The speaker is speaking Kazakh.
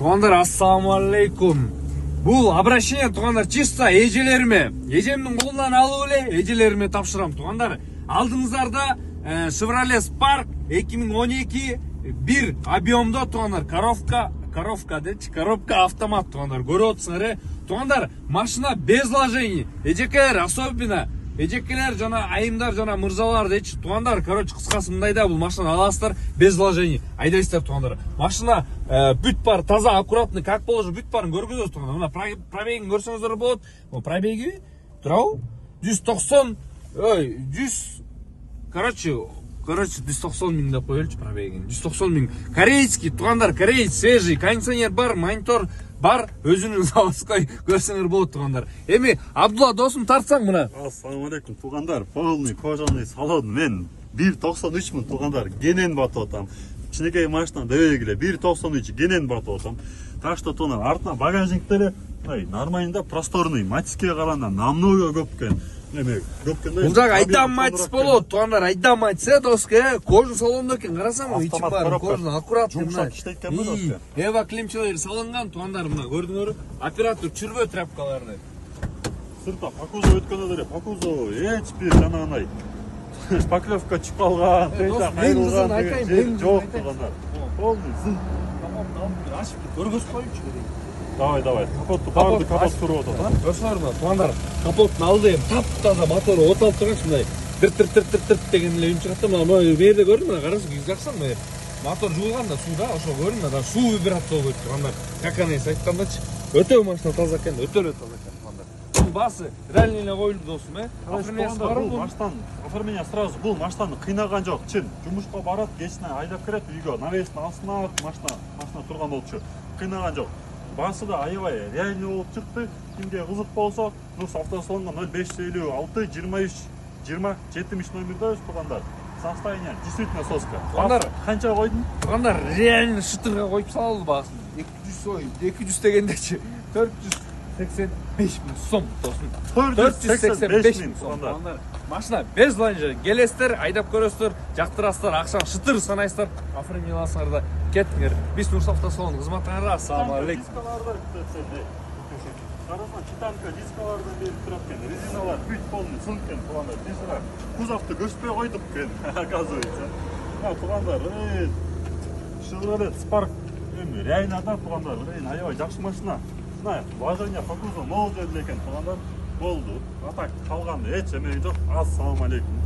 Туғандар, ассаламуалейкум. Бұл обращение туғандар чисто эжелеріме. Эжемнің қолынан алып эле эжелеріме тапшырам. Туғандар, алдыңыздарда Chevrolet Spark 2012 bir объемда туғандар коробка автомат туғандар. Көріп отырсыңдар, туғандар, машина без вложений. Эжекелер особенно эжекелер жана айымдар жана мырзалар дейчи туғандар, короче, кыскасы мындайда бул машина аласыздар без вложений. Айдайсыздар туғандар. Машина бүт бар, таза, аккуратный, как положено, бүт барын көргөзөбүз туғандар. Мына пробегин көрсөңүздөр болот. Пробеги турабы? 190, 100, короче 190 миң деп коелучу пробегин. 190 миң. Корейский туғандар, кореец, свежий, кондиционер бар, монитор бар, өзүнүн заводской көрсөңөр болот туғандар. Эми Абдулла досум тартсаң мына. Ассаламалейкум туғандар, полный кожаный салон. Мен 1.93 миң туғандар, генен батып атам. Кичинекей машина дебегиле 1.93 генен батып атам. Так что туғандар, артына багажниктери нормально просторный, матиске караганда намного көп экен. Бул жак айдан матис болот туғандар, айдан матис доске, кожун салондо экен, карасаң, ичи бар, кожун аккуратный мына. Эва климчилер салынган туғандар, мына көрдүңөр, оператор чүрбө тряпкаларды. Сырта покузо өткөн эле, покузо эч бир жанагындай шпаклевка чыгып калган, тейта кайрылган жок туғандар. Полный зыл. Ашып көргөзүп коюңчу. Давай. Капот туруп атат. Көрсөңөр туғандар, капоттун алды таптаза мотору оталып турган ушундай тыр деген эле үн чыгат да. Мына берде көрдүм, мына карасаң жаксаң, мотор жуулганда сууда, ошо көрдүм, мына суу вибрация болуп кетти туғандар. Как анайсы айткандачы, өтө машина таза экен, өтө таза экен туғандар. Бул басы реально эле коюлду досум, Оформление сразу бул машинаны кыйнаган жок, чын. Жумушка барат, кечине айдап кирет үйгө, навесин астына машина турган болчу. Кыйнаган жок. Басы да аябай реально болуп чыкты. Кимге кызык болсо, Нурс автосалонунда 0556 23 20 70 номерде туғандар. Состояние действительно соска. Туғандар, канча койдун? Туғандар, реально шытырга коюп салды басын. 200 дегендечи 485 миң сом досум. 485 миң сом. Туғандар, машина без вложений. Келесиздер, айдап көрөсүздөр, жактырасыздар, акчаны шытыр санайсыздар, оформиласыңар да кеттиңер. Биз Нурс автосалон кызматыңарга ассаламу алейкум. Карасаң, читанка дискалардан берип турат экен. Резиналар бүт полный сыл экен туғандар. Бисара кузовду көчпөй койдук экен, оказывается. Туғандар, Chevrolet Spark реально туғандар, аябай жакшы машина. Вложение по кузову мол жерде экен туғандар. Болду. А так калган эч эме жок. Ассаламу алейкум.